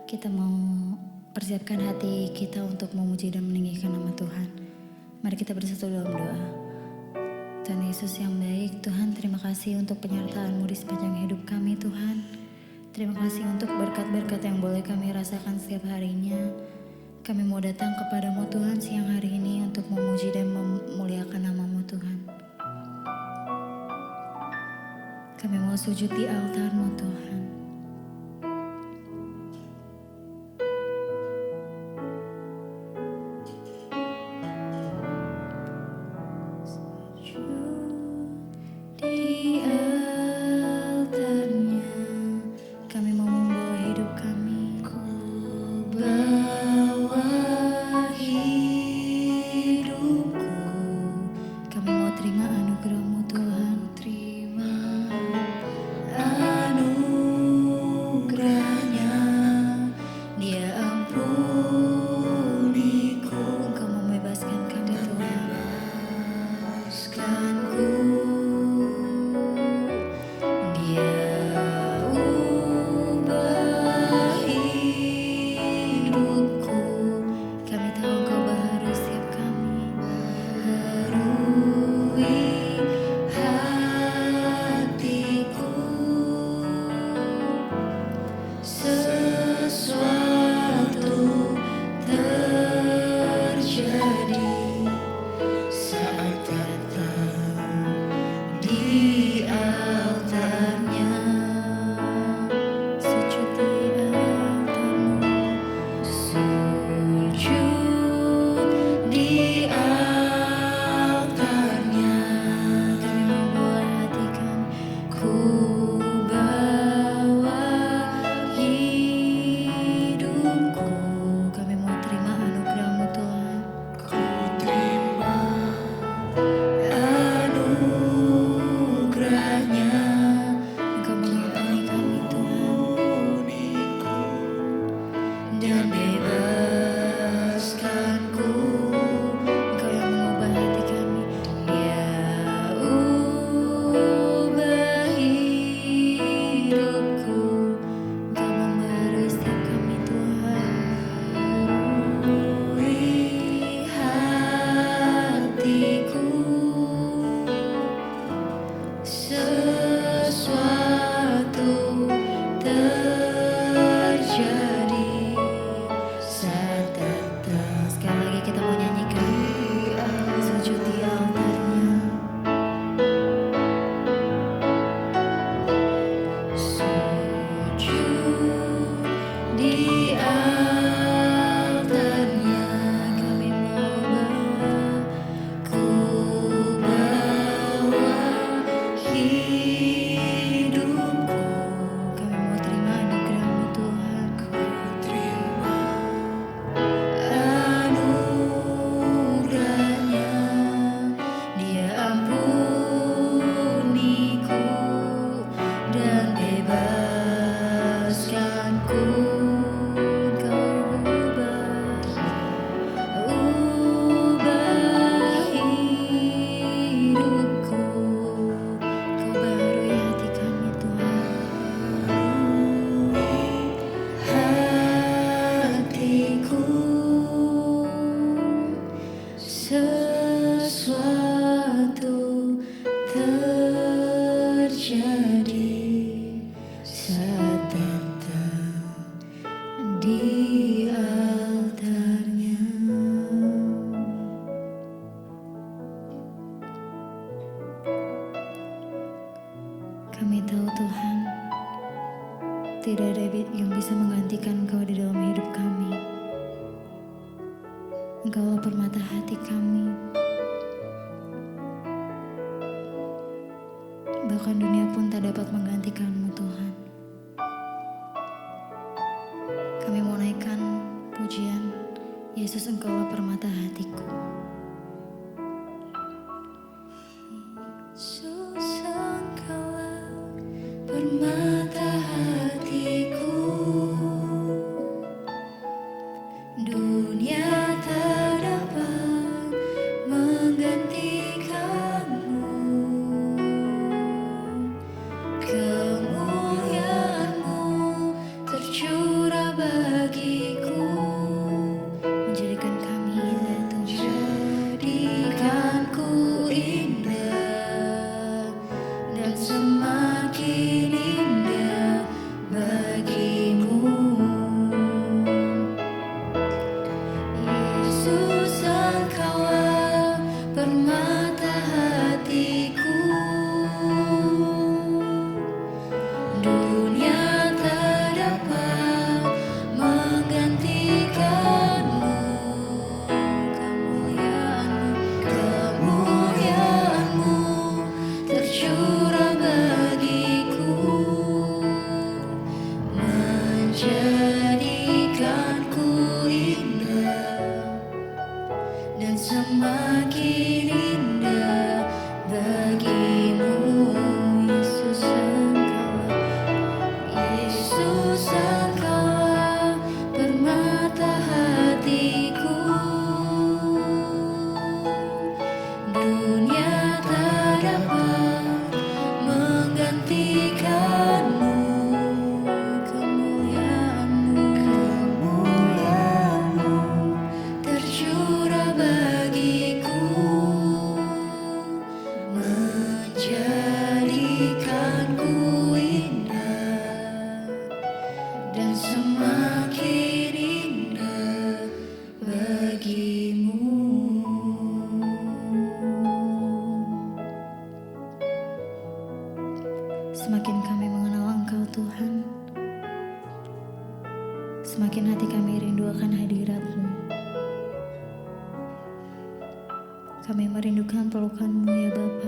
Kita mau persiapkan hati kita untuk memuji dan meninggikan nama Tuhan. Mari kita bersatu dalam doa. Tuhan Yesus yang baik, Tuhan terima kasih untuk penyertaan-Mu di sepanjang hidup kami Tuhan. Terima kasih untuk berkat-berkat yang boleh kami rasakan setiap harinya. Kami mau datang kepadamu Tuhan siang hari ini untuk memuji dan memuliakan nama-Mu Tuhan. Kami mau sujud di altar-Mu Tuhan. Di altarnya kami mau membawa hidup kami. Ku bawa hidupku. Kami mau terima anugerah-Mu Tuhan. Terima anugerah-Nya. Dia ampuniku. Engkau membebaskan kami Tuhan. Bebaskanku. Dan bebaskanku. Engkau yang mengubah hati kami. Dia ubah hidupku. Engkau membaharui setiap kami Tuhan. Baharui hatiku. Sesuatu terjadi saat datang. Sekali lagi kita mau nyanyikan sujud di altarnya. Sujud di altarnya kami mau bawa. Ku bawa hidupku. Kami mau terima anugerah-Mu Tuhan. Ku terima anugerah-Nya. Dia ampuniku dan bebaskanku. Engkau ubah hidupku. Kau baharui hati kami Tuhan. Hatiku. Sesuatu terjadi saat datang di altarnya. Kami tahu Tuhan, tidak ada yang bisa menggantikan Engkau di dalam hidup kami. Engkaulah permata hati kami. Bahkan dunia pun tak dapat menggantikan-Mu Tuhan. Kami mau naikkan pujian, Yesus Engkaulah permata hatiku. Yesus Engkaulah permata hatiku. Dunia tak dapat menggantikan-Mu. Kemuliaan-Mu tercurah bagi Semakin kami mengenal Engkau Tuhan, semakin hati kami rindu akan hadirat-Mu. Kami merindukan pelukan-Mu ya Bapa.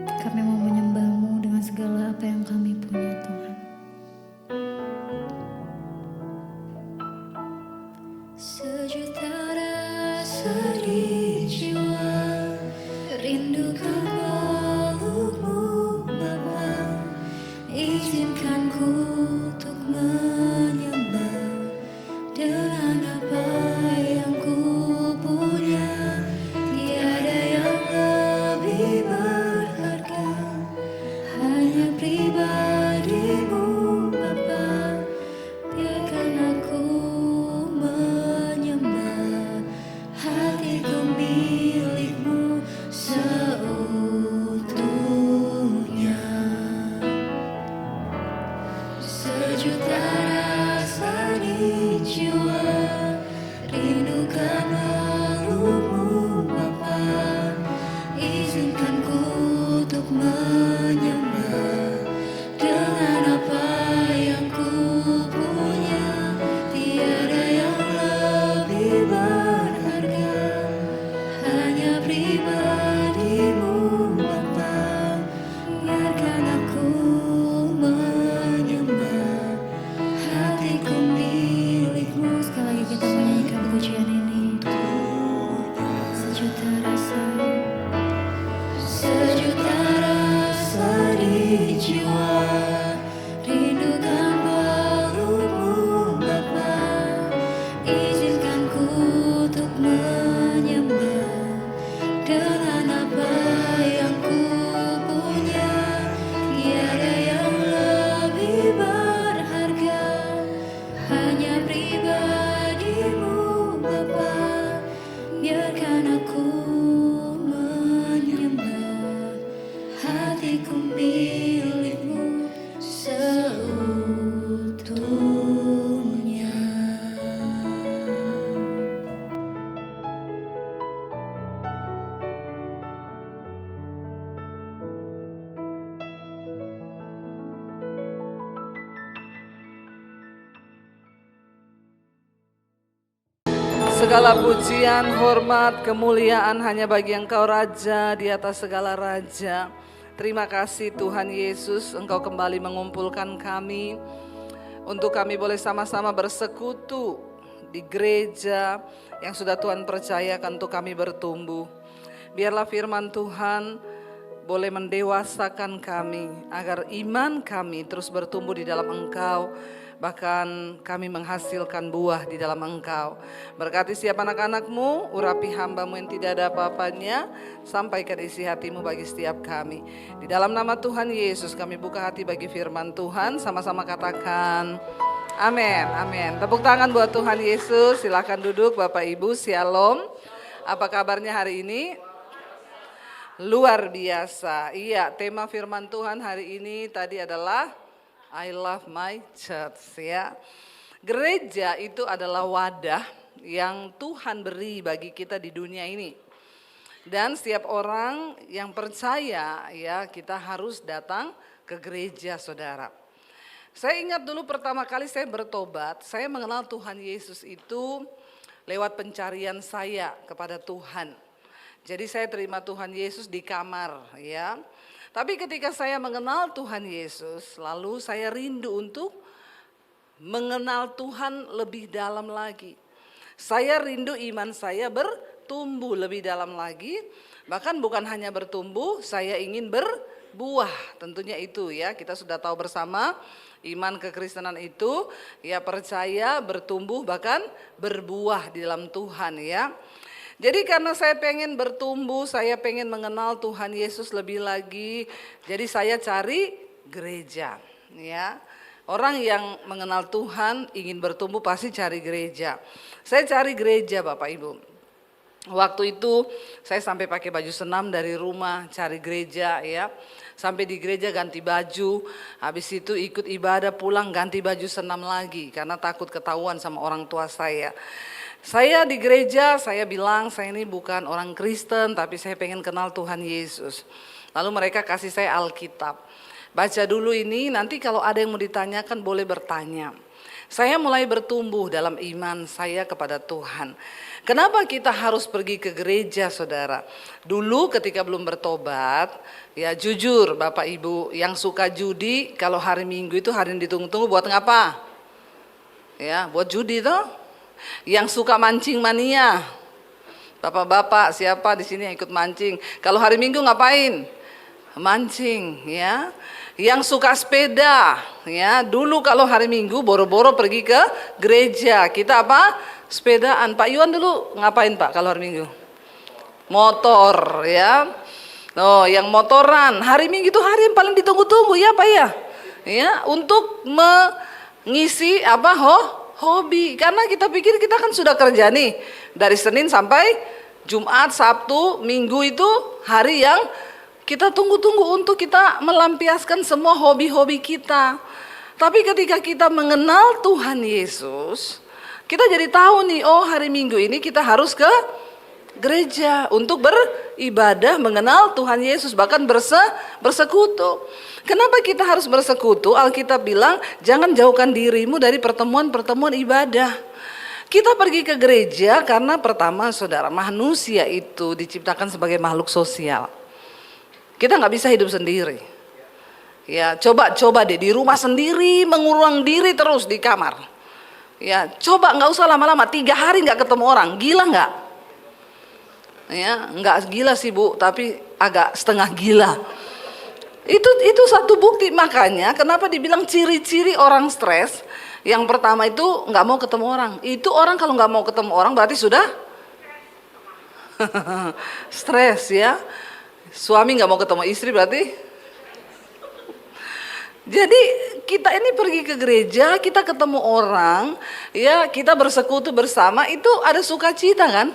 Kami mau menyembah-Mu dengan segala apa yang kami punya Tuhan. Sejuta rasa di jiwa, rindukan peluk-Mu Bapa. Izinkan ku untuk menyembah dengan apa yang ku punya. Tiada yang lebih berharga, hanya pribadi-Mu Bapa. Biarkan aku menyembah, hatiku milik-Mu seutuhnya. Sejuta rasa di jiwa, rindukan peluk-Mu Bapa. Izinkan ku untuk menyembah dengan apa yang ku punya. Tiada yang lebih berharga, hanya pribadi-Mu Bapa. Biarkan aku menyembah, hatiku milik-Mu. Sekali lagi kita menyanyikan pujian ini. Sejuta rasa, sejuta rasa di jiwa, rindukan peluk-Mu Bapa. Izinkan ku untuk menyembah dengan apa yang ku punya. Tiada yang lebih berharga, hanya pribadi-Mu Bapa. Biarkan aku menyembah, hatiku milik-Mu seutuhnya. Segala pujian, hormat, kemuliaan hanya bagi Engkau Raja di atas segala raja. Terima kasih Tuhan Yesus, Engkau kembali mengumpulkan kami untuk kami boleh sama-sama bersekutu di gereja yang sudah Tuhan percayakan untuk kami bertumbuh. Biarlah firman Tuhan boleh mendewasakan kami agar iman kami terus bertumbuh di dalam Engkau. Bahkan kami menghasilkan buah di dalam Engkau. Berkati setiap anak-anak-Mu, urapi hamba-Mu yang tidak ada apa-apanya, sampaikan isi hati-Mu bagi setiap kami. Di dalam nama Tuhan Yesus kami buka hati bagi firman Tuhan, sama-sama katakan amin, amin. Tepuk tangan buat Tuhan Yesus, silakan duduk Bapak Ibu, shalom. Apa kabarnya hari ini? Luar biasa. Iya, tema firman Tuhan hari ini tadi adalah I love my church ya. Gereja itu adalah wadah yang Tuhan beri bagi kita di dunia ini. Dan setiap orang yang percaya ya kita harus datang ke gereja saudara. Saya ingat dulu pertama kali saya bertobat, saya mengenal Tuhan Yesus itu lewat pencarian saya kepada Tuhan. Jadi saya terima Tuhan Yesus di kamar ya. Tapi ketika saya mengenal Tuhan Yesus, lalu saya rindu untuk mengenal Tuhan lebih dalam lagi. Saya rindu iman saya bertumbuh lebih dalam lagi. Bahkan bukan hanya bertumbuh, saya ingin berbuah. Tentunya itu ya, kita sudah tahu bersama iman kekristenan itu ya percaya, bertumbuh, bahkan berbuah di dalam Tuhan ya. Jadi karena saya pengen bertumbuh, saya pengen mengenal Tuhan Yesus lebih lagi. Jadi saya cari gereja, ya. Orang yang mengenal Tuhan ingin bertumbuh pasti cari gereja. Saya cari gereja Bapak Ibu. Waktu itu saya sampai pakai baju senam dari rumah cari gereja ya. Sampai di gereja ganti baju, habis itu ikut ibadah pulang ganti baju senam lagi karena takut ketahuan sama orang tua saya. Saya di gereja, saya bilang saya ini bukan orang Kristen, tapi saya pengen kenal Tuhan Yesus. Lalu mereka kasih saya Alkitab. Baca dulu ini, nanti kalau ada yang mau ditanyakan boleh bertanya. Saya mulai bertumbuh dalam iman saya kepada Tuhan. Kenapa kita harus pergi ke gereja, saudara? Dulu ketika belum bertobat, ya jujur Bapak Ibu yang suka judi, kalau hari Minggu itu hari yang ditunggu-tunggu buat ngapa? Ya, buat judi toh. Yang suka mancing mania, bapak-bapak siapa di sini yang ikut mancing? Kalau hari Minggu ngapain? Mancing, ya. Yang suka sepeda, ya. Dulu kalau hari Minggu boro-boro pergi ke gereja. Kita apa? Sepedaan. Pak Yuan dulu ngapain Pak kalau hari Minggu? Motor, ya. Oh, yang motoran. Hari Minggu itu hari yang paling ditunggu-tunggu ya Pak ya. Ya, untuk mengisi apa? Hobi, karena kita pikir kita kan sudah kerja nih dari Senin sampai Jumat, Sabtu, Minggu itu hari yang kita tunggu-tunggu untuk kita melampiaskan semua hobi-hobi kita. Tapi ketika kita mengenal Tuhan Yesus, kita jadi tahu nih, oh hari Minggu ini kita harus ke gereja untuk beribadah, mengenal Tuhan Yesus, bahkan bersekutu. Kenapa kita harus bersekutu? Alkitab bilang jangan jauhkan dirimu dari pertemuan-pertemuan ibadah. Kita pergi ke gereja karena pertama saudara, manusia itu diciptakan sebagai makhluk sosial. Kita nggak bisa hidup sendiri. Ya, coba deh di rumah sendiri mengurung diri terus di kamar. Ya, coba nggak usah lama-lama, 3 hari nggak ketemu orang, gila nggak? Ya, nggak gila sih Bu, tapi agak setengah gila. Itu satu bukti, makanya kenapa dibilang ciri-ciri orang stres. Yang pertama itu nggak mau ketemu orang. Itu orang kalau nggak mau ketemu orang berarti sudah stres ya. Suami nggak mau ketemu istri berarti. Jadi kita ini pergi ke gereja, kita ketemu orang, ya kita bersekutu bersama, itu ada sukacita kan?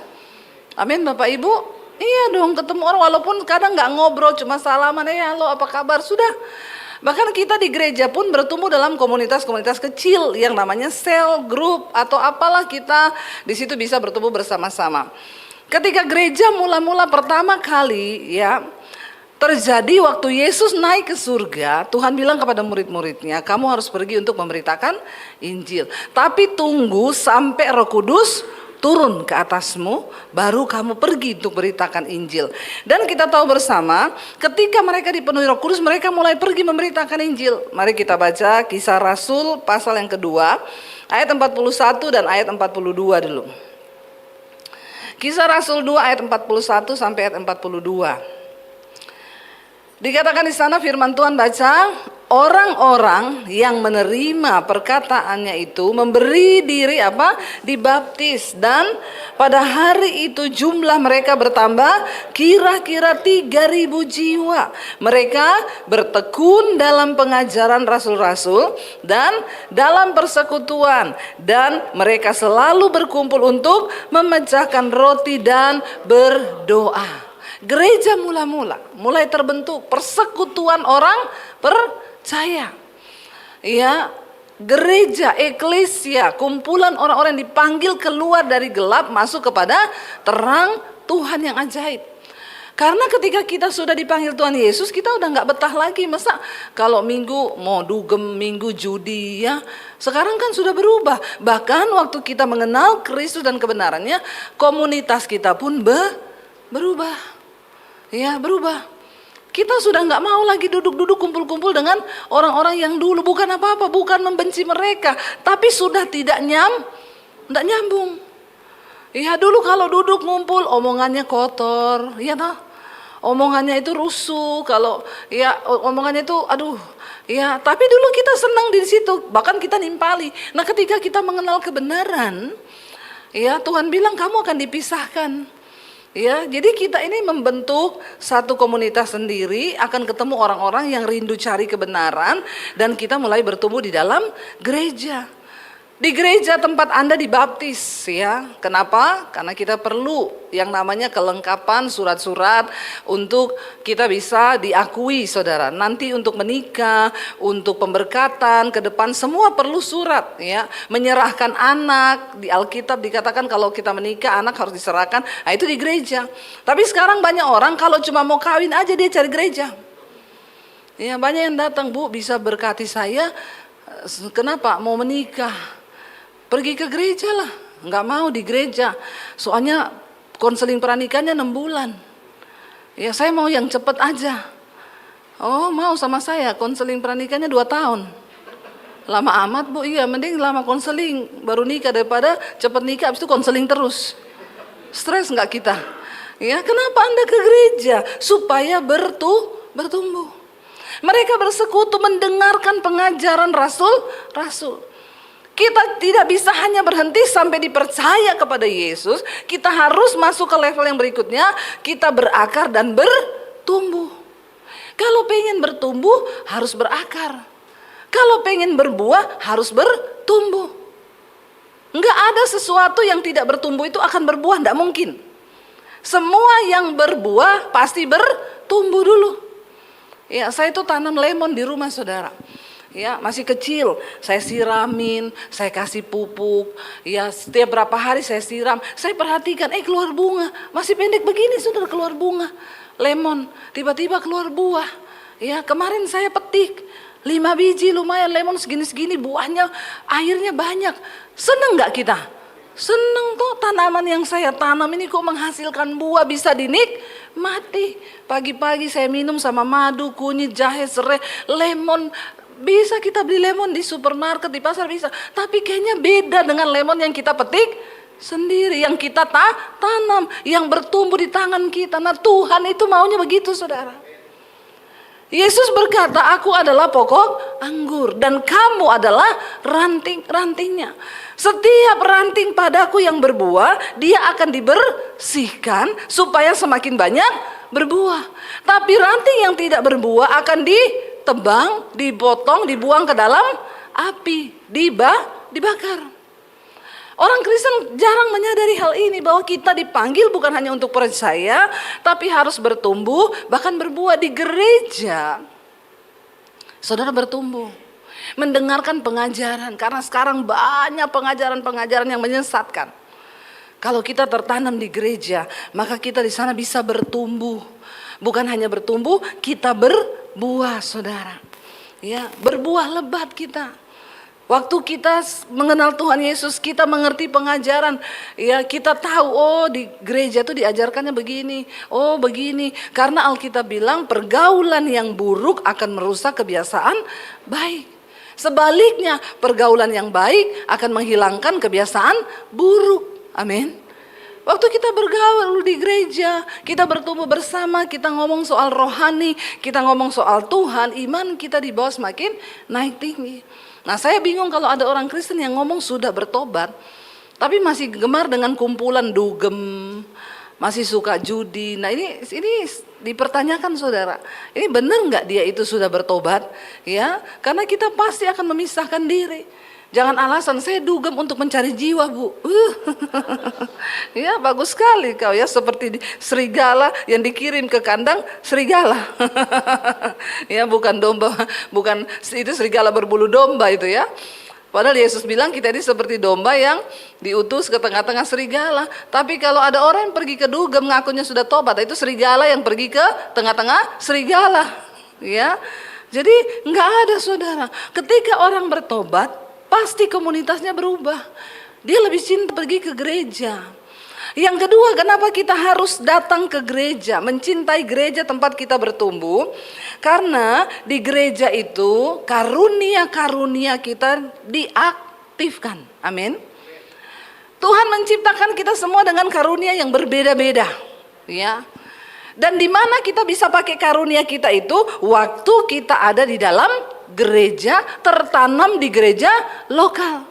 Amin Bapak Ibu. Iya dong, ketemu orang walaupun kadang nggak ngobrol, cuma salaman, halo apa kabar, sudah. Bahkan kita di gereja pun bertumbuh dalam komunitas-komunitas kecil yang namanya sel, grup atau apalah, kita di situ bisa bertumbuh bersama-sama. Ketika gereja mula-mula pertama kali ya terjadi waktu Yesus naik ke surga, Tuhan bilang kepada murid-muridnya, kamu harus pergi untuk memberitakan Injil. Tapi tunggu sampai Roh Kudus turun ke atasmu, baru kamu pergi untuk beritakan Injil. Dan kita tahu bersama, ketika mereka dipenuhi Roh Kudus, mereka mulai pergi memberitakan Injil. Mari kita baca Kisah Rasul pasal yang kedua, ayat 41 dan ayat 42 dulu. Kisah Rasul 2 ayat 41 sampai ayat 42. Dikatakan di sana firman Tuhan, baca, orang-orang yang menerima perkataannya itu memberi diri apa? Dibaptis, dan pada hari itu jumlah mereka bertambah kira-kira 3.000 jiwa. Mereka bertekun dalam pengajaran rasul-rasul dan dalam persekutuan, dan mereka selalu berkumpul untuk memecahkan roti dan berdoa. Gereja mulai terbentuk, persekutuan orang percaya. Ya, gereja, eklesia, kumpulan orang-orang yang dipanggil keluar dari gelap masuk kepada terang Tuhan yang ajaib. Karena ketika kita sudah dipanggil Tuhan Yesus, kita udah nggak betah lagi. Masa kalau minggu mau dugem, minggu judi ya. Sekarang kan sudah berubah. Bahkan waktu kita mengenal Kristus dan kebenarannya, komunitas kita pun berubah. Ya, berubah. Kita sudah nggak mau lagi duduk-duduk kumpul-kumpul dengan orang-orang yang dulu. Bukan apa-apa, bukan membenci mereka, tapi sudah tidak nyambung. Ya, dulu kalau duduk ngumpul omongannya kotor, ya toh. Omongannya itu rusuh, kalau ya omongannya itu aduh. Ya, tapi dulu kita senang di situ, bahkan kita nimpali. Nah, ketika kita mengenal kebenaran, ya Tuhan bilang kamu akan dipisahkan. Ya, jadi kita ini membentuk satu komunitas sendiri, akan ketemu orang-orang yang rindu cari kebenaran, dan kita mulai bertumbuh di dalam gereja. Di gereja tempat Anda dibaptis ya. Kenapa? Karena kita perlu yang namanya kelengkapan surat-surat untuk kita bisa diakui saudara. Nanti untuk menikah, untuk pemberkatan ke depan semua perlu surat ya. Menyerahkan anak, di Alkitab dikatakan kalau kita menikah anak harus diserahkan. Nah itu di gereja. Tapi sekarang banyak orang kalau cuma mau kawin aja dia cari gereja. Ya banyak yang datang, Bu bisa berkati saya. Kenapa? Mau menikah. Pergi ke gereja lah, nggak mau di gereja. Soalnya konseling pernikahannya 6 bulan. Ya saya mau yang cepet aja. Oh mau sama saya, konseling pernikahannya 2 tahun. Lama amat Bu, iya mending lama konseling baru nikah daripada cepet nikah habis itu konseling terus. Stres nggak kita? Ya kenapa Anda ke gereja? Supaya bertumbuh. Mereka bersekutu mendengarkan pengajaran rasul. Kita tidak bisa hanya berhenti sampai dipercaya kepada Yesus. Kita harus masuk ke level yang berikutnya. Kita berakar dan bertumbuh. Kalau pengen bertumbuh harus berakar. Kalau pengen berbuah harus bertumbuh. Enggak ada sesuatu yang tidak bertumbuh itu akan berbuah, enggak mungkin. Semua yang berbuah pasti bertumbuh dulu. Ya, saya itu tanam lemon di rumah saudara. Ya, masih kecil, saya siramin, saya kasih pupuk. Ya, setiap berapa hari saya siram, saya perhatikan, keluar bunga. Masih pendek begini sudah keluar bunga. Lemon, tiba-tiba keluar buah. Ya, kemarin saya petik 5 biji lumayan lemon segini-segini, buahnya, airnya banyak. Seneng nggak kita? Seneng tuh tanaman yang saya tanam ini kok menghasilkan buah bisa dinikmati. Pagi-pagi saya minum sama madu, kunyit, jahe, serai, lemon. Bisa kita beli lemon di supermarket, di pasar bisa. Tapi kayaknya beda dengan lemon yang kita petik sendiri, yang kita tanam, yang bertumbuh di tangan kita. Nah Tuhan itu maunya begitu saudara. Yesus berkata, aku adalah pokok anggur dan kamu adalah ranting-rantingnya. Setiap ranting padaku yang berbuah, dia akan dibersihkan supaya semakin banyak berbuah. Tapi ranting yang tidak berbuah akan ditebang, dipotong, dibuang ke dalam api, dibakar. Orang Kristen jarang menyadari hal ini, bahwa kita dipanggil bukan hanya untuk percaya, tapi harus bertumbuh, bahkan berbuah di gereja. Saudara bertumbuh, mendengarkan pengajaran, karena sekarang banyak pengajaran-pengajaran yang menyesatkan. Kalau kita tertanam di gereja, maka kita di sana bisa bertumbuh. Bukan hanya bertumbuh, kita berbuah saudara. Ya, berbuah lebat kita. Waktu kita mengenal Tuhan Yesus, kita mengerti pengajaran, ya kita tahu, oh di gereja tuh diajarkannya begini, oh begini. Karena Alkitab bilang pergaulan yang buruk akan merusak kebiasaan baik. Sebaliknya pergaulan yang baik akan menghilangkan kebiasaan buruk. Amin. Waktu kita bergaul di gereja, kita bertumbuh bersama, kita ngomong soal rohani, kita ngomong soal Tuhan, iman kita di bawah semakin naik tinggi. Nah saya bingung kalau ada orang Kristen yang ngomong sudah bertobat, tapi masih gemar dengan kumpulan dugem, masih suka judi. Nah ini dipertanyakan saudara, ini benar nggak dia itu sudah bertobat? Ya, karena kita pasti akan memisahkan diri. Jangan alasan saya dugem untuk mencari jiwa bu. Ya bagus sekali kau ya, seperti serigala yang dikirim ke kandang serigala. Ya bukan domba, bukan itu serigala berbulu domba itu ya. Padahal Yesus bilang kita ini seperti domba yang diutus ke tengah-tengah serigala. Tapi kalau ada orang yang pergi ke dugem ngakunya sudah tobat, itu serigala yang pergi ke tengah-tengah serigala. Ya, jadi nggak ada saudara. Ketika orang bertobat, pasti komunitasnya berubah. Dia lebih cinta pergi ke gereja. Yang kedua, kenapa kita harus datang ke gereja, mencintai gereja tempat kita bertumbuh? Karena di gereja itu karunia-karunia kita diaktifkan. Amin. Tuhan menciptakan kita semua dengan karunia yang berbeda-beda. Ya. Dan di mana kita bisa pakai karunia kita itu? Waktu kita ada di dalam gereja, tertanam di gereja lokal.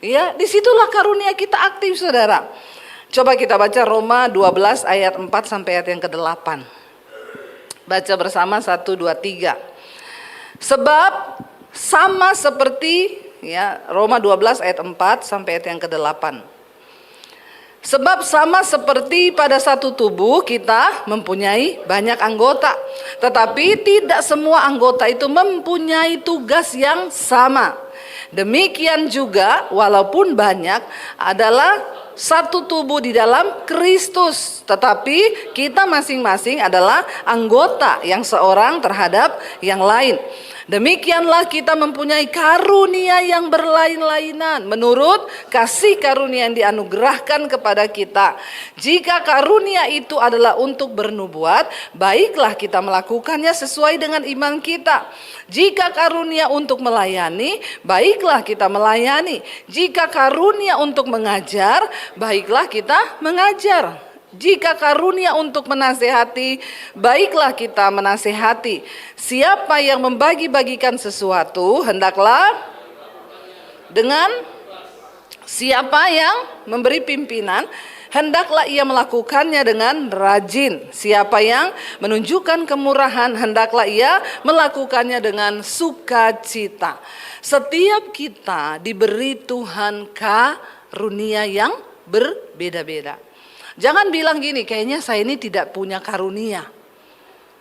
Ya, disitulah karunia kita aktif saudara. Coba kita baca Roma 12 ayat 4 sampai ayat yang ke-8. Baca bersama 1, 2, 3. Sebab sama seperti ya, Roma 12 ayat 4 sampai ayat yang ke-8. Sebab sama seperti pada satu tubuh kita mempunyai banyak anggota, tetapi tidak semua anggota itu mempunyai tugas yang sama. Demikian juga walaupun banyak adalah satu tubuh di dalam Kristus, tetapi kita masing-masing adalah anggota yang seorang terhadap yang lain. Demikianlah kita mempunyai karunia yang berlain-lainan menurut kasih karunia yang dianugerahkan kepada kita. Jika karunia itu adalah untuk bernubuat, baiklah kita melakukannya sesuai dengan iman kita. Jika karunia untuk melayani, baiklah kita melayani. Jika karunia untuk mengajar, baiklah kita mengajar. Jika karunia untuk menasehati, baiklah kita menasehati. Siapa yang membagi-bagikan sesuatu, hendaklah dengan siapa yang memberi pimpinan, hendaklah ia melakukannya dengan rajin. Siapa yang menunjukkan kemurahan, hendaklah ia melakukannya dengan sukacita. Setiap kita diberi Tuhan karunia yang berbeda-beda. Jangan bilang gini, kayaknya saya ini tidak punya karunia.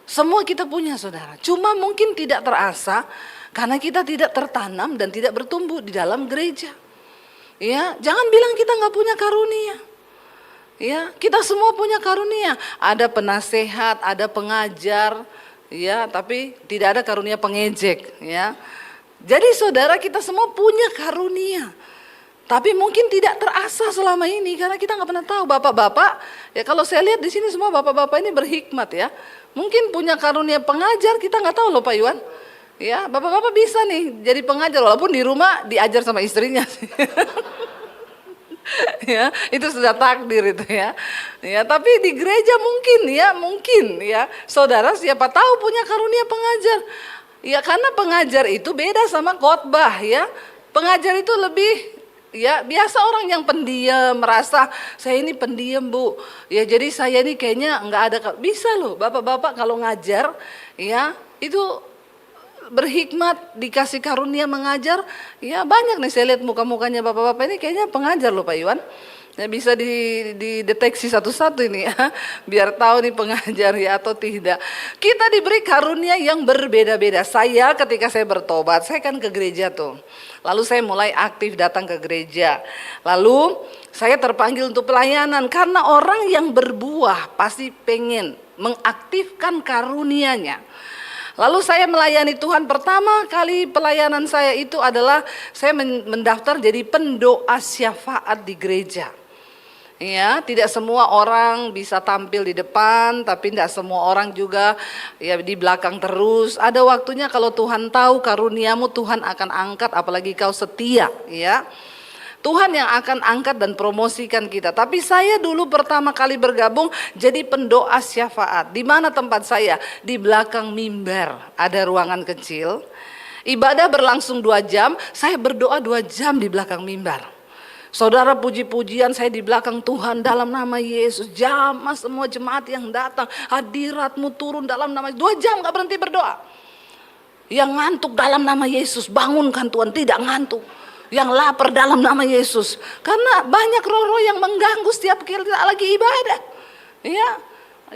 Semua kita punya, saudara. Cuma mungkin tidak terasa karena kita tidak tertanam dan tidak bertumbuh di dalam gereja. Ya, jangan bilang kita nggak punya karunia. Ya, kita semua punya karunia. Ada penasehat, ada pengajar, ya, tapi tidak ada karunia pengejek. Ya, jadi saudara kita semua punya karunia. Tapi mungkin tidak terasa selama ini karena kita nggak pernah tahu. Bapak-bapak, ya kalau saya lihat di sini semua bapak-bapak ini berhikmat ya. Mungkin punya karunia pengajar, kita nggak tahu loh Pak Iwan. Ya, bapak-bapak bisa nih jadi pengajar walaupun di rumah diajar sama istrinya. Ya, itu sudah takdir itu ya. Ya, tapi di gereja mungkin ya. Saudara siapa tahu punya karunia pengajar. Ya, karena pengajar itu beda sama khotbah ya. Pengajar itu lebih, ya biasa orang yang pendiam, merasa saya ini pendiam Bu. Ya jadi saya ini kayaknya nggak ada, bisa loh bapak-bapak kalau ngajar ya itu berhikmat, dikasih karunia mengajar. Ya banyak nih saya lihat muka-mukanya bapak-bapak ini kayaknya pengajar loh Pak Iwan. Ya bisa dideteksi satu-satu ini ya, biar tahu nih pengajar ya atau tidak. Kita diberi karunia yang berbeda-beda. Saya ketika saya bertobat, saya kan ke gereja tuh. Lalu saya mulai aktif datang ke gereja. Lalu saya terpanggil untuk pelayanan karena orang yang berbuah pasti pengen mengaktifkan karunianya. Lalu saya melayani Tuhan, pertama kali pelayanan saya itu adalah saya mendaftar jadi pendoa syafaat di gereja. Ya, tidak semua orang bisa tampil di depan, tapi tidak semua orang juga ya di belakang terus. Ada waktunya kalau Tuhan tahu karuniamu, Tuhan akan angkat, apalagi kau setia, ya. Tuhan yang akan angkat dan promosikan kita. Tapi saya dulu pertama kali bergabung jadi pendoa syafaat. Di mana tempat saya? Di belakang mimbar. Ada ruangan kecil. Ibadah berlangsung 2 jam, saya berdoa 2 jam di belakang mimbar. Saudara, puji-pujian saya di belakang Tuhan dalam nama Yesus. Jamah semua jemaat yang datang, hadiratmu turun dalam nama Yesus. 2 jam gak berhenti berdoa. Yang ngantuk dalam nama Yesus, bangunkan Tuhan, tidak ngantuk. Yang lapar dalam nama Yesus. Karena banyak roh-roh yang mengganggu setiap kita lagi ibadah. Ya,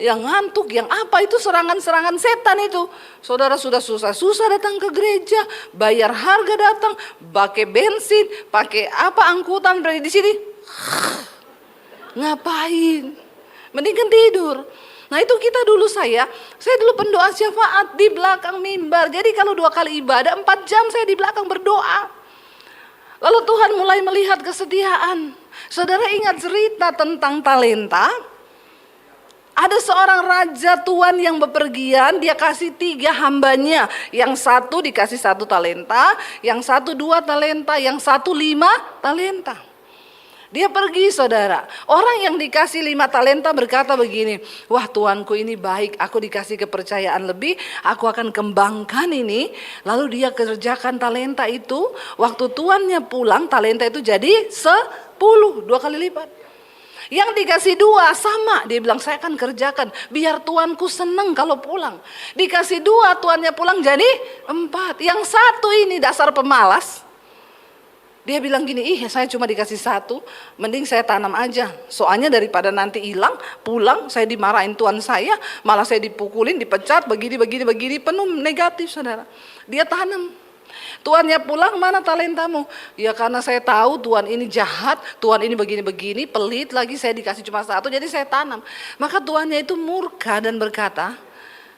yang ngantuk, yang apa itu serangan-serangan setan itu. Saudara sudah susah-susah datang ke gereja, bayar harga datang, pakai bensin, pakai apa angkutan berada di sini. Ngapain? Mendingan tidur. Nah itu kita dulu saya dulu pendoa syafaat di belakang mimbar. Jadi kalau 2 kali ibadah 4 jam saya di belakang berdoa. Lalu Tuhan mulai melihat kesetiaan. Saudara ingat cerita tentang talenta? Ada seorang raja tuan yang bepergian, dia kasih 3 hambanya. Yang satu dikasih 1 talenta, yang satu 2 talenta, yang satu 5 talenta. Dia pergi saudara. Orang yang dikasih 5 talenta berkata begini, wah tuanku ini baik, aku dikasih kepercayaan lebih, aku akan kembangkan ini. Lalu dia kerjakan talenta itu, waktu tuannya pulang talenta itu jadi 10, 2 kali lipat. Yang dikasih 2 sama, dia bilang saya akan kerjakan biar tuanku senang kalau pulang. Dikasih 2, tuannya pulang jadi 4. Yang satu ini dasar pemalas. Dia bilang gini, ih saya cuma dikasih satu, mending saya tanam aja. Soalnya daripada nanti hilang, pulang saya dimarahin Tuhan saya, malah saya dipukulin, dipecat, begini, penuh negatif saudara. Dia tanam. Tuannya pulang, mana talentamu? Ya karena saya tahu Tuhan ini jahat, Tuhan ini begini-begini, pelit lagi, saya dikasih cuma satu, jadi saya tanam. Maka Tuannya itu murka dan berkata,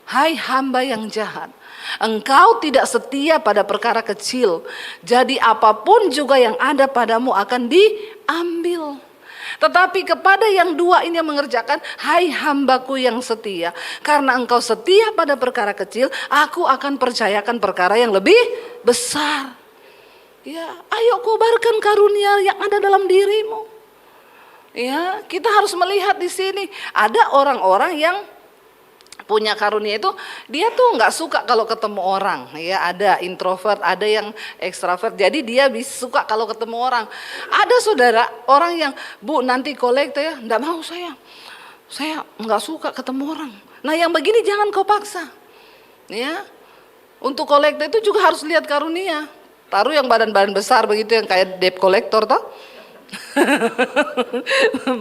hai hamba yang jahat, engkau tidak setia pada perkara kecil, jadi apapun juga yang ada padamu akan diambil. Tetapi kepada yang dua ini yang mengerjakan, hai hambaku yang setia, karena engkau setia pada perkara kecil, aku akan percayakan perkara yang lebih besar. Ya, ayo kobarkan karunia yang ada dalam dirimu. Ya, kita harus melihat di sini ada orang-orang yang punya karunia itu, dia tuh nggak suka kalau ketemu orang, ya ada introvert, ada yang ekstrovert, jadi dia bisa suka kalau ketemu orang. Ada saudara orang yang, bu nanti kolektor ya, nggak mau saya nggak suka ketemu orang. Nah yang begini jangan kau paksa, ya untuk kolektor itu juga harus lihat karunia. Taruh yang badan-badan besar begitu yang kayak debt collector toh.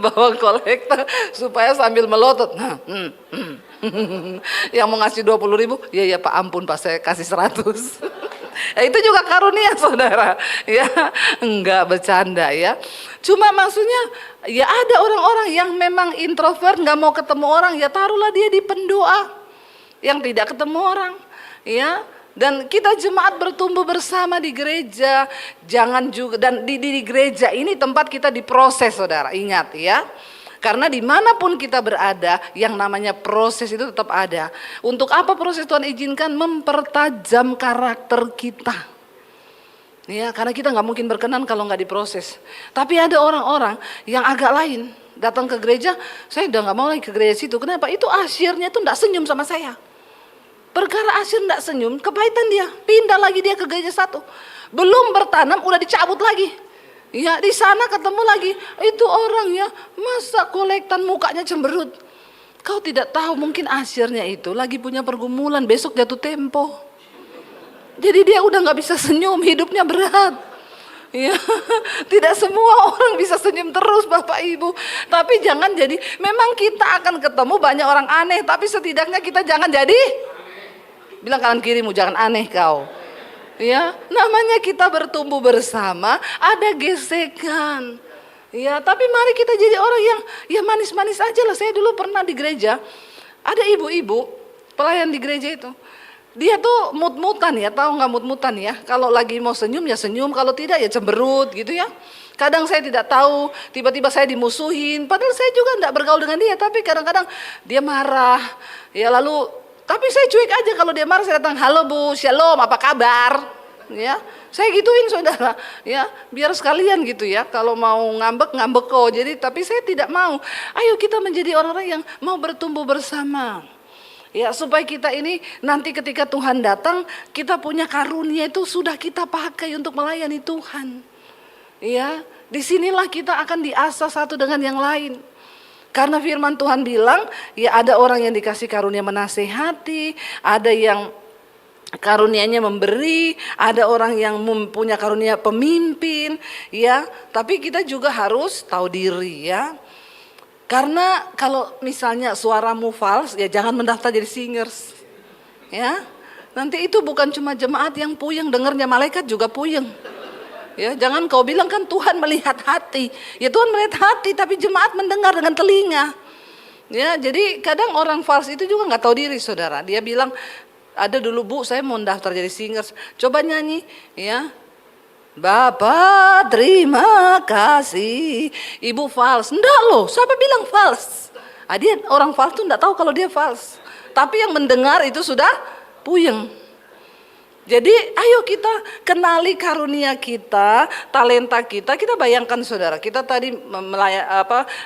Bawa kolektor supaya sambil melotot. Yang mau ngasih 20.000, ya Pak ampun Pak saya kasih 100. Itu juga karunia saudara, ya enggak bercanda ya. Cuma maksudnya ya ada orang-orang yang memang introvert, nggak mau ketemu orang, ya taruhlah dia di pendoa yang tidak ketemu orang, ya. Dan kita jemaat bertumbuh bersama di gereja, jangan juga, dan di gereja ini tempat kita diproses saudara, ingat ya. Karena dimanapun kita berada, yang namanya proses itu tetap ada. Untuk apa proses Tuhan izinkan? Mempertajam karakter kita. Ya, karena kita nggak mungkin berkenan kalau nggak diproses. Tapi ada orang-orang yang agak lain, datang ke gereja, saya udah nggak mau lagi ke gereja situ. Kenapa? Itu asyirnya tuh nggak senyum sama saya. Perkara asyir nggak senyum, kepahitan dia, pindah lagi dia ke gereja satu. Belum bertanam udah dicabut lagi. Ya di sana ketemu lagi, itu orang ya masa kolektan mukanya cemberut. Kau tidak tahu mungkin asyirnya itu lagi punya pergumulan, besok jatuh tempo. Jadi dia udah nggak bisa senyum, hidupnya berat. Ya, tidak semua orang bisa senyum terus Bapak Ibu. Tapi jangan jadi, memang kita akan ketemu banyak orang aneh, tapi setidaknya kita jangan jadi. Bilang kanan kirimu, jangan aneh kau. Ya, namanya kita bertumbuh bersama, ada gesekan. Ya, tapi mari kita jadi orang yang ya manis-manis aja lah. Saya dulu pernah di gereja, ada ibu-ibu pelayan di gereja itu. Dia tuh mut-mutan ya, tahu nggak mut-mutan ya? Kalau lagi mau senyum ya senyum, kalau tidak ya cemberut gitu ya. Kadang saya tidak tahu, tiba-tiba saya dimusuhin. Padahal saya juga enggak bergaul dengan dia, tapi kadang-kadang dia marah. Ya lalu tapi saya cuek aja kalau dia marah, saya datang, halo Bu, shalom, apa kabar? Ya, saya gituin saudara, ya biar sekalian gitu ya. Kalau mau ngambek kok. Jadi tapi saya tidak mau. Ayo kita menjadi orang-orang yang mau bertumbuh bersama. Ya supaya kita ini nanti ketika Tuhan datang, kita punya karunia itu sudah kita pakai untuk melayani Tuhan. Ya, disinilah kita akan diasah satu dengan yang lain. Karena firman Tuhan bilang, ya ada orang yang dikasih karunia menasehati, ada yang karunianya memberi, ada orang yang mempunyai karunia pemimpin, ya. Tapi kita juga harus tahu diri, ya. Karena kalau misalnya suaramu fals, ya jangan mendaftar jadi singers, ya. Nanti itu bukan cuma jemaat yang puyeng, dengernya malaikat juga puyeng. Ya, jangan kau bilang kan Tuhan melihat hati. Ya Tuhan melihat hati, tapi jemaat mendengar dengan telinga. Ya, jadi kadang orang fals itu juga nggak tahu diri, saudara. Dia bilang, ada dulu Bu, saya mau daftar jadi singers. Coba nyanyi, ya. Bapak terima kasih. Ibu fals, enggak loh. Siapa bilang fals? Dia orang fals tuh enggak tahu kalau dia fals. Tapi yang mendengar itu sudah puyeng. Jadi ayo kita kenali karunia kita, talenta kita. Kita bayangkan saudara, kita tadi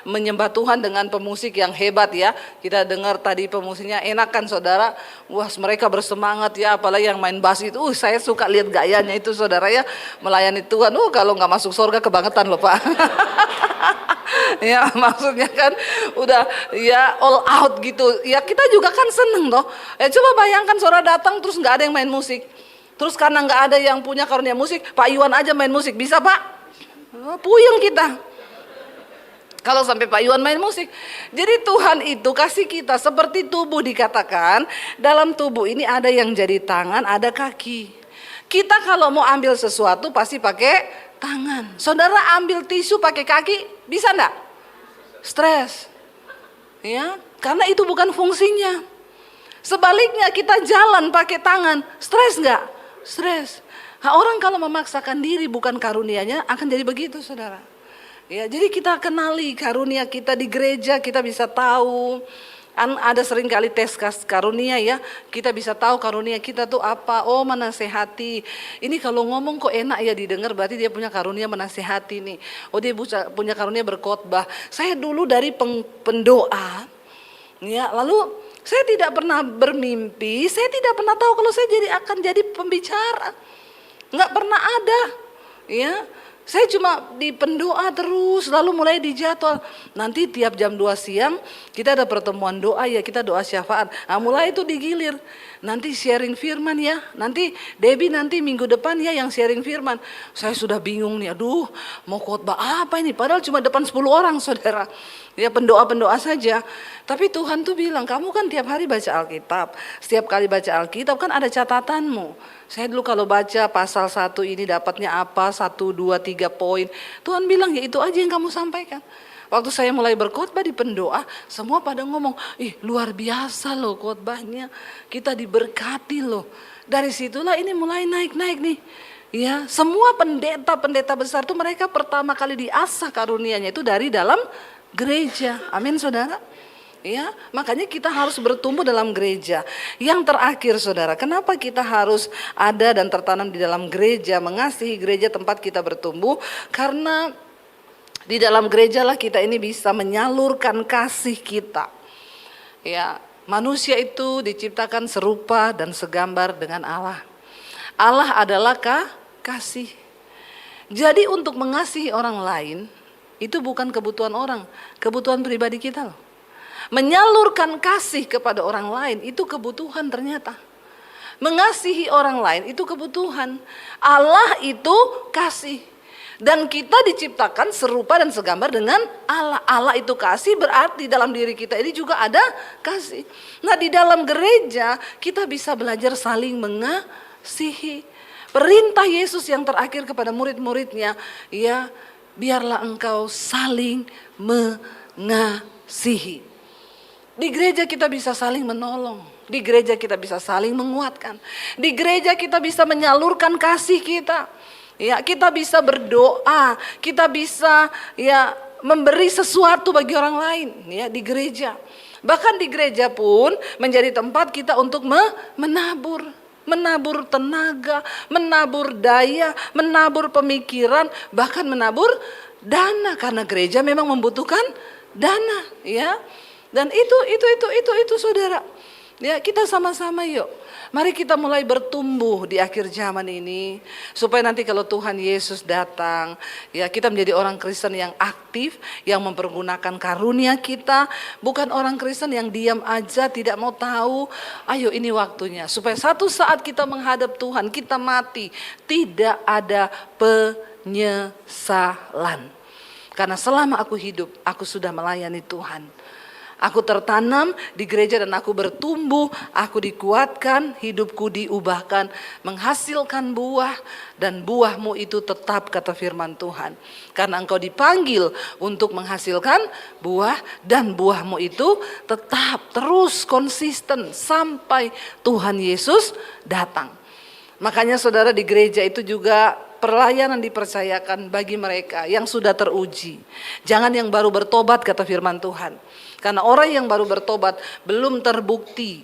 menyembah Tuhan dengan pemusik yang hebat ya. Kita dengar tadi pemusiknya enak kan saudara. Wah mereka bersemangat ya, apalagi yang main bass itu. Saya suka lihat gayanya itu saudara ya, melayani Tuhan. Kalau nggak masuk surga kebangetan loh Pak. Ya maksudnya kan udah ya all out gitu. Ya kita juga kan seneng toh. Coba bayangkan saudara datang terus nggak ada yang main musik. Terus karena nggak ada yang punya karunia musik, Pak Iwan aja main musik, bisa Pak? Oh, puyeng kita. Kalau sampai Pak Iwan main musik. Jadi Tuhan itu kasih kita seperti tubuh dikatakan. Dalam tubuh ini ada yang jadi tangan, ada kaki. Kita kalau mau ambil sesuatu pasti pakai tangan. Saudara ambil tisu pakai kaki, bisa enggak? Stres. Ya, karena itu bukan fungsinya. Sebaliknya kita jalan pakai tangan, stres enggak? Stres. Nah, orang kalau memaksakan diri bukan karunianya akan jadi begitu, saudara. Ya, jadi kita kenali karunia kita di gereja, kita bisa tahu. Ada sering kali tes karunia ya, kita bisa tahu karunia kita tuh apa. Oh, menasehati. Ini kalau ngomong kok enak ya didengar, berarti dia punya karunia menasehati nih. Oh, dia punya karunia berkhotbah. Saya dulu dari pendoa, ya, lalu saya tidak pernah bermimpi, saya tidak pernah tahu kalau saya akan jadi pembicara. Nggak pernah ada, ya. Saya cuma di pendoa terus, lalu mulai dijadwal. Nanti tiap jam 2 siang kita ada pertemuan doa ya, kita doa syafaat. Nah, mulai itu digilir. Nanti sharing firman ya, nanti Debbie nanti minggu depan ya yang sharing firman. Saya sudah bingung nih, aduh mau khotbah apa ini? Padahal cuma depan 10 orang saudara. Ya pendoa-pendoa saja. Tapi Tuhan tuh bilang, kamu kan tiap hari baca Alkitab. Setiap kali baca Alkitab kan ada catatanmu. Saya dulu kalau baca pasal 1 ini dapatnya apa, 1, 2, 3 poin. Tuhan bilang ya itu aja yang kamu sampaikan. Waktu saya mulai berkhotbah di pendoa, semua pada ngomong, ih luar biasa loh khotbahnya. Kita diberkati loh. Dari situlah ini mulai naik-naik nih. Ya, semua pendeta-pendeta besar tuh mereka pertama kali diasah karunianya itu dari dalam gereja. Amin saudara. Ya, makanya kita harus bertumbuh dalam gereja. Yang terakhir saudara, kenapa kita harus ada dan tertanam di dalam gereja, mengasihi gereja tempat kita bertumbuh? Karena di dalam gereja lah kita ini bisa menyalurkan kasih kita. Ya, manusia itu diciptakan serupa dan segambar dengan Allah. Allah adalah kasih. Jadi untuk mengasihi orang lain itu bukan kebutuhan orang, kebutuhan pribadi kita loh. Menyalurkan kasih kepada orang lain itu kebutuhan ternyata. Mengasihi orang lain itu kebutuhan. Allah itu kasih. Dan kita diciptakan serupa dan segambar dengan Allah. Allah itu kasih, berarti dalam diri kita ini juga ada kasih. Nah, di dalam gereja kita bisa belajar saling mengasihi. Perintah Yesus yang terakhir kepada murid-muridnya, ya, biarlah engkau saling mengasihi. Di gereja kita bisa saling menolong. Di gereja kita bisa saling menguatkan. Di gereja kita bisa menyalurkan kasih kita. Ya, kita bisa berdoa, kita bisa ya memberi sesuatu bagi orang lain ya di gereja. Bahkan di gereja pun menjadi tempat kita untuk menabur tenaga, menabur daya, menabur pemikiran, bahkan menabur dana karena gereja memang membutuhkan dana ya. Dan itu saudara. Ya, kita sama-sama yuk. Mari kita mulai bertumbuh di akhir zaman ini. Supaya nanti kalau Tuhan Yesus datang, ya kita menjadi orang Kristen yang aktif, yang mempergunakan karunia kita. Bukan orang Kristen yang diam aja, tidak mau tahu. Ayo ini waktunya. Supaya satu saat kita menghadap Tuhan, kita mati. Tidak ada penyesalan. Karena selama aku hidup, aku sudah melayani Tuhan. Aku tertanam di gereja dan aku bertumbuh, aku dikuatkan, hidupku diubahkan, menghasilkan buah dan buahmu itu tetap kata firman Tuhan. Karena engkau dipanggil untuk menghasilkan buah dan buahmu itu tetap terus konsisten sampai Tuhan Yesus datang. Makanya saudara di gereja itu juga pelayanan dipercayakan bagi mereka yang sudah teruji. Jangan yang baru bertobat kata firman Tuhan. Karena orang yang baru bertobat belum terbukti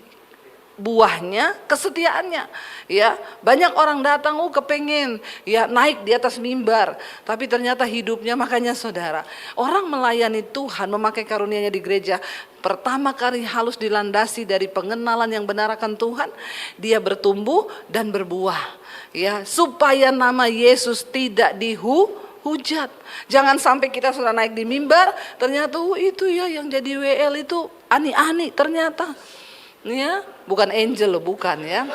buahnya, kesetiaannya. Ya, banyak orang datang kepengen ya naik di atas mimbar, tapi ternyata hidupnya, makanya saudara, orang melayani Tuhan, memakai karunia-Nya di gereja, pertama kali harus dilandasi dari pengenalan yang benar akan Tuhan, dia bertumbuh dan berbuah. Ya, supaya nama Yesus tidak dihujat. Jangan sampai kita sudah naik di mimbar, ternyata itu ya yang jadi WL itu ani-ani ternyata. Ya, bukan angel loh, bukan ya.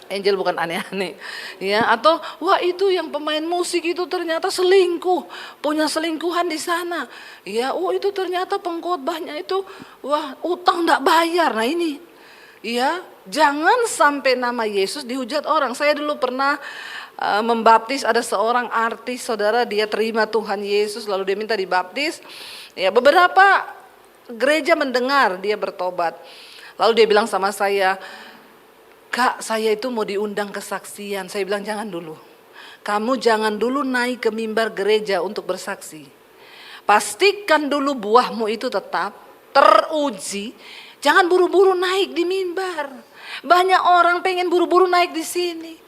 Angel bukan aneh-aneh, ya. Atau wah itu yang pemain musik itu ternyata selingkuh, punya selingkuhan di sana, ya. Oh itu ternyata pengkhotbahnya itu wah utang nggak bayar. Nah ini, ya jangan sampai nama Yesus dihujat orang. Saya dulu pernah membaptis ada seorang artis, saudara, dia terima Tuhan Yesus lalu dia minta dibaptis. Ya beberapa gereja mendengar dia bertobat, lalu dia bilang sama saya, Kak, saya itu mau diundang kesaksian. Saya bilang jangan dulu. Kamu jangan dulu naik ke mimbar gereja untuk bersaksi. Pastikan dulu buahmu itu tetap teruji. Jangan buru-buru naik di mimbar. Banyak orang pengen buru-buru naik di sini.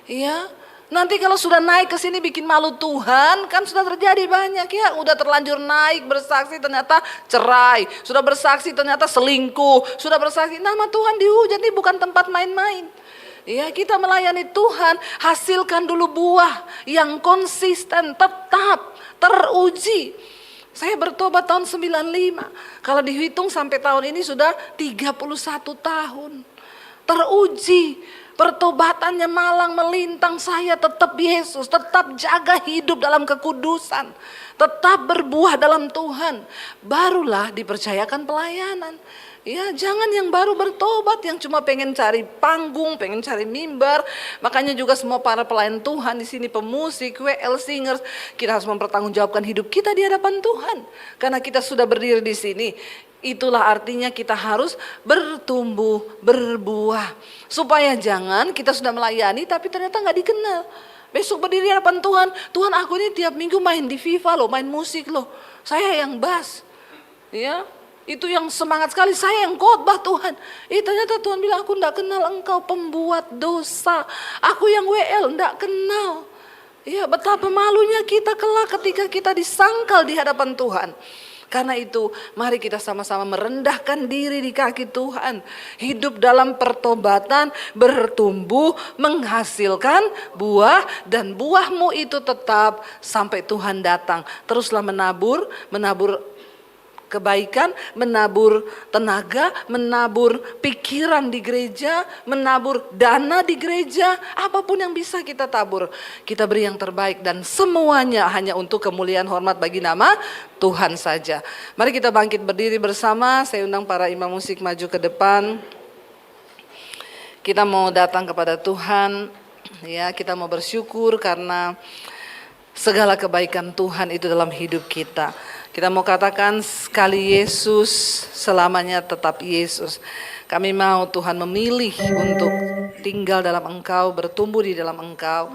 Ya, nanti kalau sudah naik ke sini bikin malu Tuhan, kan sudah terjadi banyak ya. Udah terlanjur naik bersaksi ternyata cerai, sudah bersaksi ternyata selingkuh, sudah bersaksi nama Tuhan dihujat. Ini bukan tempat main-main. Ya, kita melayani Tuhan, hasilkan dulu buah yang konsisten, tetap teruji. Saya bertobat tahun 95. Kalau dihitung sampai tahun ini sudah 31 tahun. Teruji. Pertobatannya malang melintang, saya tetap Yesus, tetap jaga hidup dalam kekudusan, tetap berbuah dalam Tuhan. Barulah dipercayakan pelayanan. Ya, jangan yang baru bertobat, yang cuma pengen cari panggung, pengen cari mimbar. Makanya juga semua para pelayan Tuhan di sini, pemusik, WL singers, kita harus mempertanggungjawabkan hidup kita di hadapan Tuhan. Karena kita sudah berdiri di sini. Itulah artinya kita harus bertumbuh, berbuah. Supaya jangan kita sudah melayani tapi ternyata gak dikenal. Besok berdiri di hadapan Tuhan, Tuhan aku ini tiap minggu main di FIFA loh, main musik loh. Saya yang bass. Ya, itu yang semangat sekali, saya yang khotbah Tuhan. Ternyata Tuhan bilang aku gak kenal engkau pembuat dosa. Aku yang WL gak kenal. Ya, betapa malunya kita kelak ketika kita disangkal di hadapan Tuhan. Karena itu mari kita sama-sama merendahkan diri di kaki Tuhan. Hidup dalam pertobatan, bertumbuh, menghasilkan buah. Dan buahmu itu tetap sampai Tuhan datang. Teruslah menabur kebaikan, menabur tenaga, menabur pikiran di gereja, menabur dana di gereja. Apapun yang bisa kita tabur, kita beri yang terbaik. Dan semuanya hanya untuk kemuliaan hormat bagi nama Tuhan saja. Mari kita bangkit berdiri bersama. Saya undang para imam musik maju ke depan. Kita mau datang kepada Tuhan. Ya, kita mau bersyukur karena segala kebaikan Tuhan itu dalam hidup kita. Kita mau katakan sekali Yesus, selamanya tetap Yesus. Kami mau Tuhan memilih untuk tinggal dalam Engkau, bertumbuh di dalam Engkau.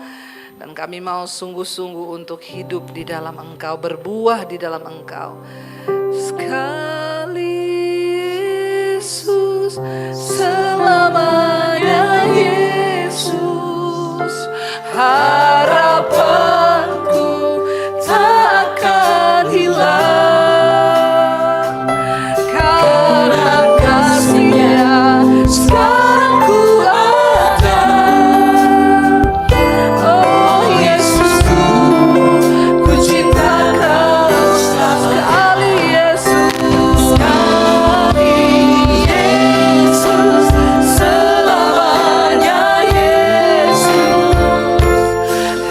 Dan kami mau sungguh-sungguh untuk hidup di dalam Engkau, berbuah di dalam Engkau. Sekali Yesus, selamanya Yesus. Harapanku tak akan hilang. Karena kasih-Nya sekarang ku ada. Oh Yesusku, ku cinta Kau sekali Yesus. Sekali Yesus, selamanya Yesus.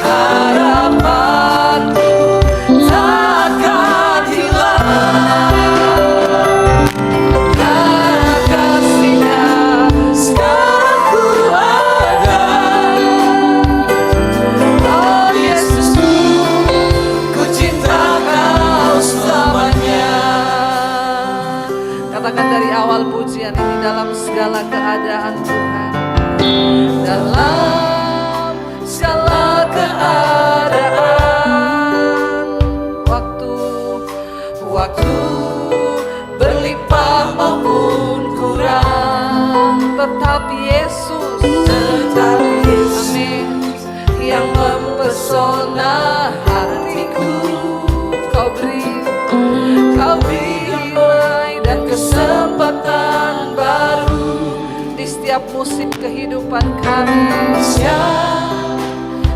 Harapanku takkan hilang. Karena kasih-Nya sekarang ku ada. Oh Yesusku, ku cinta Kau selamanya. Katakan dari awal pujian ini, dalam segala keadaan Tuhan, dalam segala keadaan, waktu berlimpah maupun kurang, tetap Yesus, amin, yang mempesona hatiku. Kau beri nilai dan kesempatan baru di setiap musim kehidupan kami.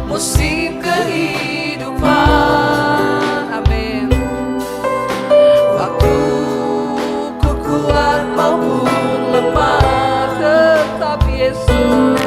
Musim kehidupan, amin. Waktu ku kuat maupun lemah, tetap Yesus.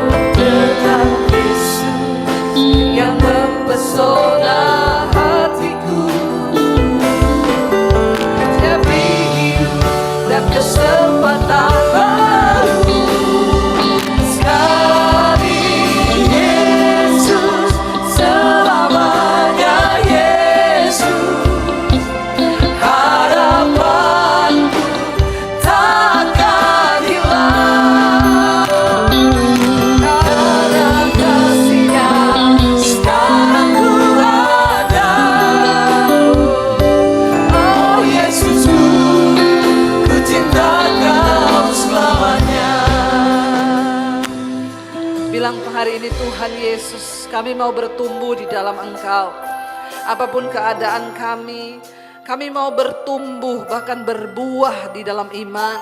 Tuhan Yesus, kami mau bertumbuh di dalam Engkau. Apapun keadaan kami mau bertumbuh bahkan berbuah di dalam iman,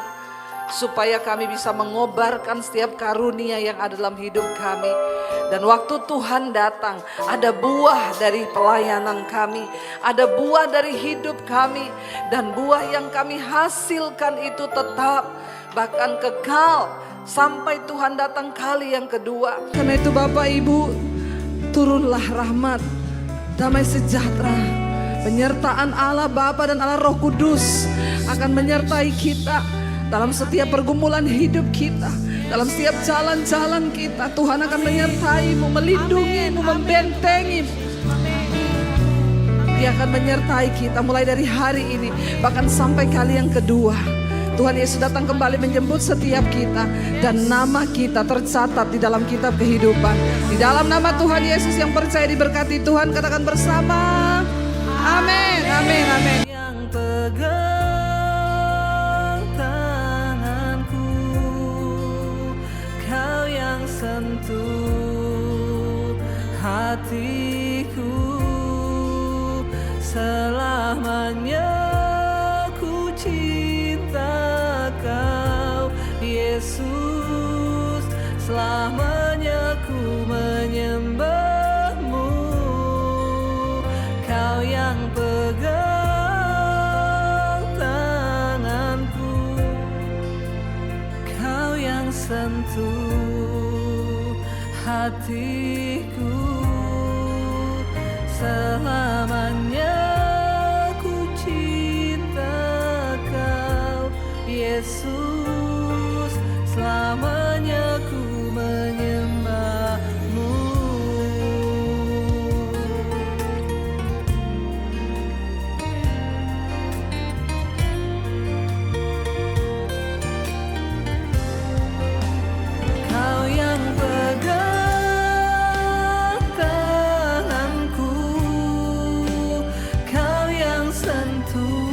supaya kami bisa mengobarkan setiap karunia yang ada dalam hidup kami. Dan waktu Tuhan datang, ada buah dari pelayanan kami, ada buah dari hidup kami, dan buah yang kami hasilkan itu tetap bahkan kekal sampai Tuhan datang kali yang kedua. Karena itu Bapak Ibu, turunlah rahmat, damai sejahtera, penyertaan Allah Bapa dan Allah Roh Kudus akan menyertai kita dalam setiap pergumulan hidup kita, dalam setiap jalan-jalan kita. Tuhan akan menyertai-Mu, melindungi-Mu, membentengi-Mu. Dia akan menyertai kita mulai dari hari ini bahkan sampai kali yang kedua. Tuhan Yesus datang kembali menjemput setiap kita, dan nama kita tercatat di dalam kitab kehidupan. Di dalam nama Tuhan Yesus yang percaya diberkati Tuhan, katakan bersama, amin, amin, amin. Yang pegang tanganku, Kau yang sentuh hatiku, selamanya ku cinta Kau Yesus, selamanya ku menyembah-Mu. Kau yang pegang tanganku, Kau yang sentuh hatiku, selamanya ku cinta Kau Yesus, selamanya ku menyembah-Mu. Kau yang pegang tanganku, Kau yang sentuh